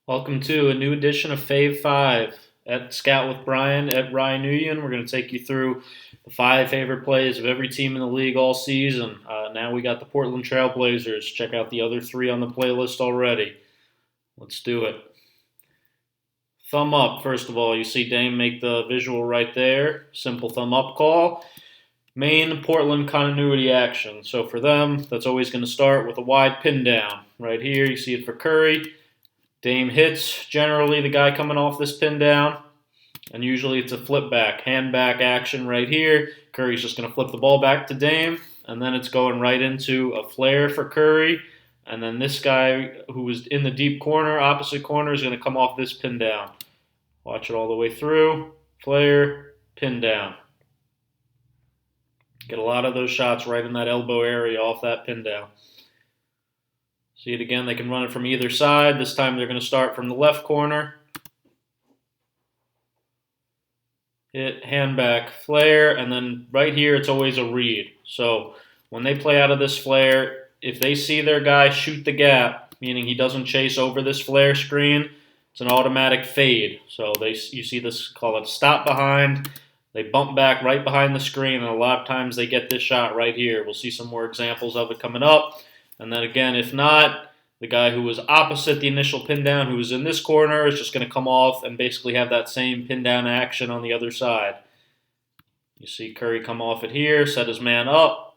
Welcome to a new edition of FAVE 5 at Scout with Bryan at Ryan Nguyen. We're going to take you through the 5 favorite plays of every team in the league all season. Now we got the Portland Trailblazers. Check out the other 3 on the playlist already. Let's do it. Thumb up, first of all. You see Dame make the visual right there. Simple thumb up call. Main Portland continuity action. So for them, that's always going to start with a wide pin down. Right here, you see it for Curry. Dame hits, generally the guy coming off this pin down, and usually it's a flip back, hand back action right here. Curry's just going to flip the ball back to Dame, and then it's going right into a flare for Curry, and then this guy who was in the deep corner, opposite corner, is going to come off this pin down. Watch it all the way through, flare, pin down. Get a lot of those shots right in that elbow area off that pin down. See it again, they can run it from either side. This time they're going to start from the left corner. Hit, hand back, flare, and then right here it's always a read. So when they play out of this flare, if they see their guy shoot the gap, meaning he doesn't chase over this flare screen, it's an automatic fade. So you see this, call it stop behind. They bump back right behind the screen, and a lot of times they get this shot right here. We'll see some more examples of it coming up. And then again, if not, the guy who was opposite the initial pin down, who was in this corner, is just going to come off and basically have that same pin down action on the other side. You see Curry come off it here, set his man up,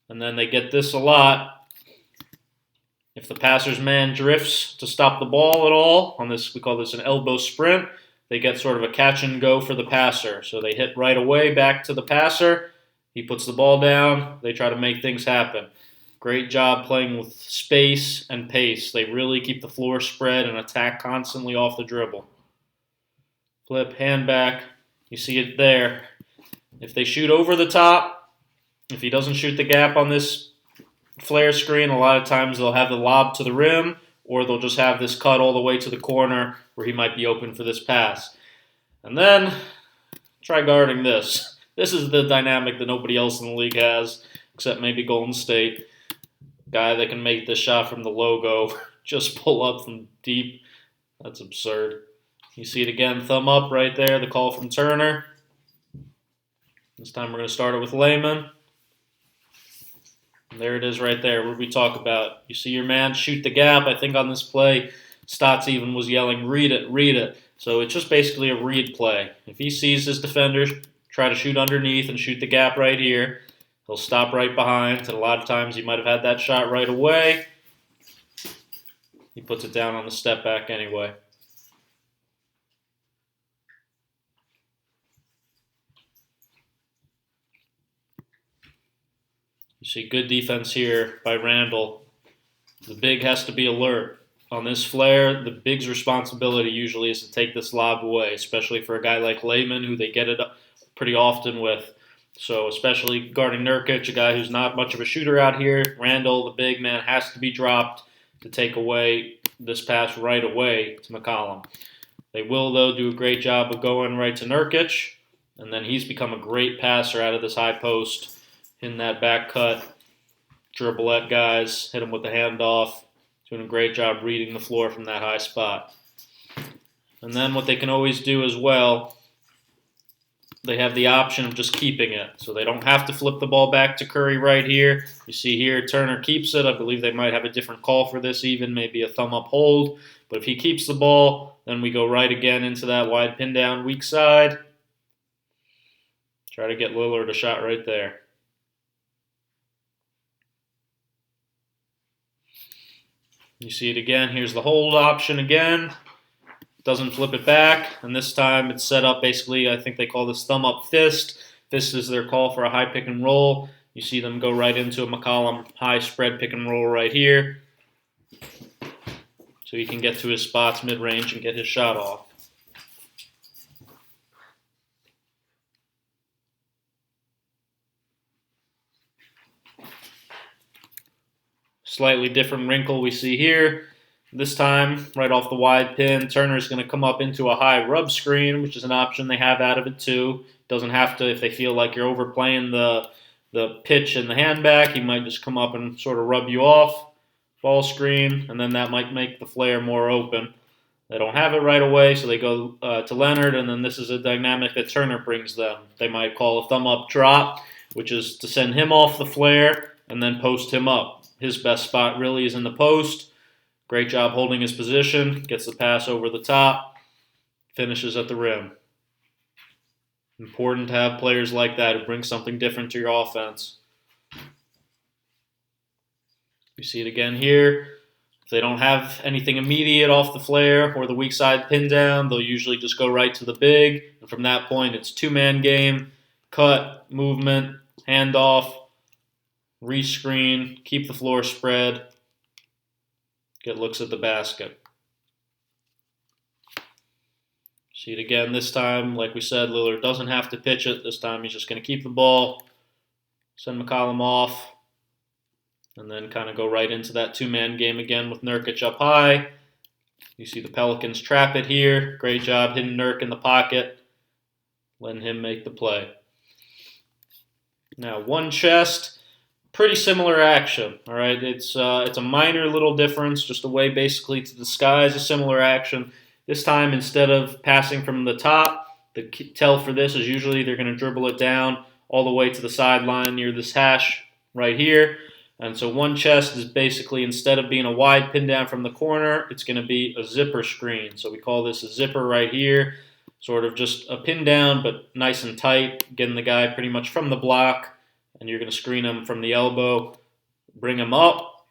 and then they get this a lot. If the passer's man drifts to stop the ball at all, on this, we call this an elbow sprint, they get sort of a catch and go for the passer. So they hit right away back to the passer. He puts the ball down. They try to make things happen. Great job playing with space and pace. They really keep the floor spread and attack constantly off the dribble. Flip, hand back. You see it there. If they shoot over the top, if he doesn't shoot the gap on this flare screen, a lot of times they'll have the lob to the rim, or they'll just have this cut all the way to the corner where he might be open for this pass. And then try guarding this. This is the dynamic that nobody else in the league has, except maybe Golden State. Guy that can make this shot from the logo, just pull up from deep. That's absurd. You see it again, thumb up right there, the call from Turner. This time we're going to start it with Layman. And there it is right there, what we talk about. You see your man shoot the gap. I think on this play, Stotts even was yelling, read it, read it. So it's just basically a read play. If he sees his defenders try to shoot underneath and shoot the gap right here, he'll stop right behind, and a lot of times he might have had that shot right away. He puts it down on the step back anyway. You see good defense here by Randall. The big has to be alert. On this flare, the big's responsibility usually is to take this lob away, especially for a guy like Layman, who they get it pretty often with. So especially guarding Nurkic, a guy who's not much of a shooter out here, Randall, the big man, has to be dropped to take away this pass right away to McCollum. They will, though, do a great job of going right to Nurkic, and then he's become a great passer out of this high post in that back cut. Dribble at guys, hit him with the handoff, doing a great job reading the floor from that high spot. And then what they can always do as well, they have the option of just keeping it. So they don't have to flip the ball back to Curry right here. You see here, Turner keeps it. I believe they might have a different call for this even, maybe a thumb-up hold. But if he keeps the ball, then we go right again into that wide pin down weak side. Try to get Lillard a shot right there. You see it again. Here's the hold option again. Doesn't flip it back, and this time it's set up basically, I think they call this thumb up fist. Fist is their call for a high pick and roll. You see them go right into a McCollum high spread pick and roll right here. So he can get to his spots mid-range and get his shot off. Slightly different wrinkle we see here. This time, right off the wide pin, Turner's going to come up into a high rub screen, which is an option they have out of it too. Doesn't have to, if they feel like you're overplaying the pitch and the hand back, he might just come up and sort of rub you off, ball screen, and then that might make the flare more open. They don't have it right away, so they go to Leonard, and then this is a dynamic that Turner brings them. They might call a thumb-up drop, which is to send him off the flare and then post him up. His best spot really is in the post. Great job holding his position, gets the pass over the top, finishes at the rim. Important to have players like that who bring something different to your offense. You see it again here. If they don't have anything immediate off the flare or the weak side pin down, they'll usually just go right to the big. And from that point, it's two-man game, cut, movement, handoff, rescreen, keep the floor spread, get looks at the basket. See it again this time. Like we said, Lillard doesn't have to pitch it. This time he's just going to keep the ball, send McCollum off, and then kind of go right into that two-man game again with Nurkic up high. You see the Pelicans trap it here. Great job hitting Nurk in the pocket, letting him make the play. Now, one chest, pretty similar action. All right, it's a minor little difference, just a way basically to disguise a similar action. This time, instead of passing from the top, the tell for this is usually they're going to dribble it down all the way to the sideline near this hash right here. And so one chest is basically, instead of being a wide pin down from the corner, it's going to be a zipper screen. So we call this a zipper right here. Sort of just a pin down, but nice and tight, getting the guy pretty much from the block. And you're going to screen him from the elbow, bring him up.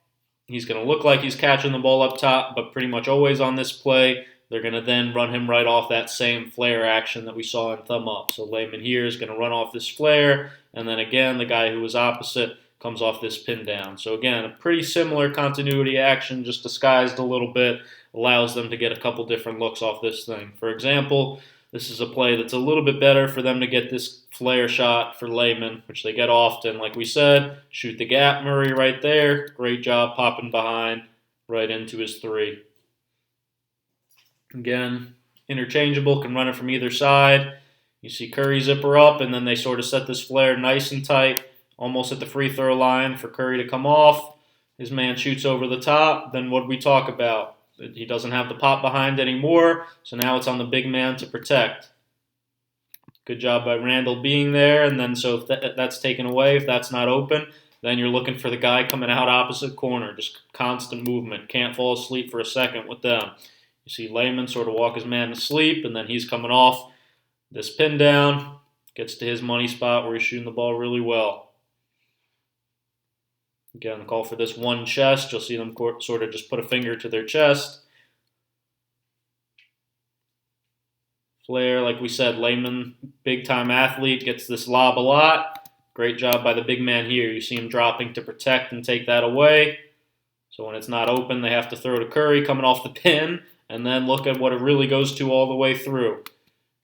He's going to look like he's catching the ball up top, but pretty much always on this play, they're going to then run him right off that same flare action that we saw in thumb up. So Layman here is going to run off this flare, and then again, the guy who was opposite comes off this pin down. So again, a pretty similar continuity action, just disguised a little bit, allows them to get a couple different looks off this thing. For example, this is a play that's a little bit better for them to get this flare shot for Layman, which they get often. Like we said, shoot the gap, Murray right there. Great job popping behind right into his three. Again, interchangeable, can run it from either side. You see Curry zipper up, and then they sort of set this flare nice and tight, almost at the free throw line for Curry to come off. His man shoots over the top. Then what do we talk about? He doesn't have the pop behind anymore, so now it's on the big man to protect. Good job by Randall being there, and then so if that's taken away, if that's not open, then you're looking for the guy coming out opposite corner. Just constant movement. Can't fall asleep for a second with them. You see Layman sort of walk his man to sleep, and then he's coming off this pin down, gets to his money spot where he's shooting the ball really well. Again, call for this one chest. You'll see them sort of just put a finger to their chest. Flare, like we said, Layman, big-time athlete, gets this lob a lot. Great job by the big man here. You see him dropping to protect and take that away. So when it's not open, they have to throw to Curry coming off the pin, and then look at what it really goes to all the way through.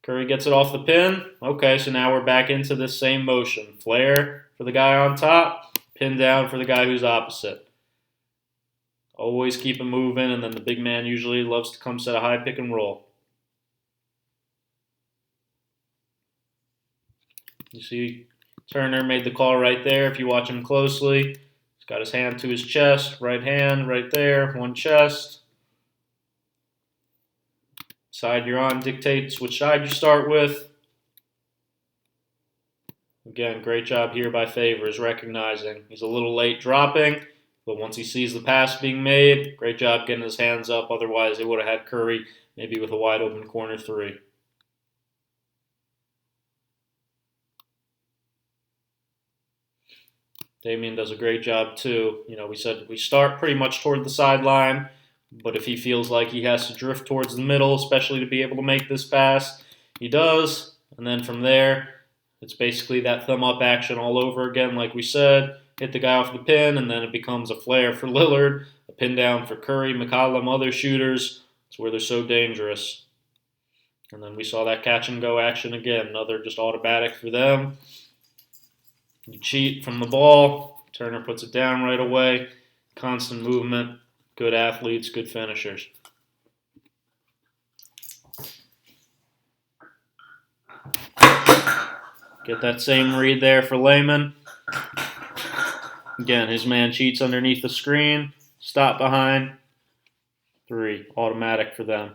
Curry gets it off the pin. Okay, so now we're back into this same motion. Flare for the guy on top. Pin down for the guy who's opposite. Always keep him moving, and then the big man usually loves to come set a high pick and roll. You see Turner made the call right there if you watch him closely. He's got his hand to his chest, right hand right there, one chest. Side you're on dictates which side you start with. Again, great job here by Favors, recognizing he's a little late dropping, but once he sees the pass being made, great job getting his hands up. Otherwise, they would have had Curry maybe with a wide open corner three. Damian does a great job too. You know, we said we start pretty much toward the sideline, but if he feels like he has to drift towards the middle, especially to be able to make this pass, he does. And then from there, it's basically that thumb up action all over again, like we said. Hit the guy off the pin, and then it becomes a flare for Lillard, a pin down for Curry, McCollum, other shooters. It's where they're so dangerous. And then we saw that catch and go action again, another just automatic for them. You cheat from the ball. Turner puts it down right away. Constant movement. Good athletes, good finishers. Get that same read there for Layman. Again, his man cheats underneath the screen. Stop behind. Three. Automatic for them.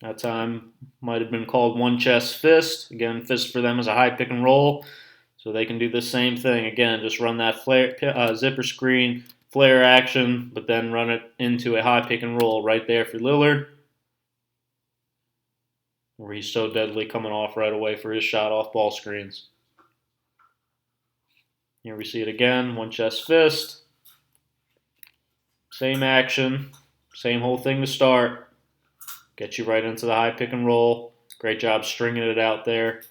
That time might have been called one chest fist. Again, fist for them is a high pick and roll. So they can do the same thing. Again, just run that flare, zipper screen, flare action, but then run it into a high pick and roll right there for Lillard, where he's so deadly coming off right away for his shot off ball screens. Here we see it again, one chest fist. Same action, same whole thing to start. Get you right into the high pick and roll. Great job stringing it out there.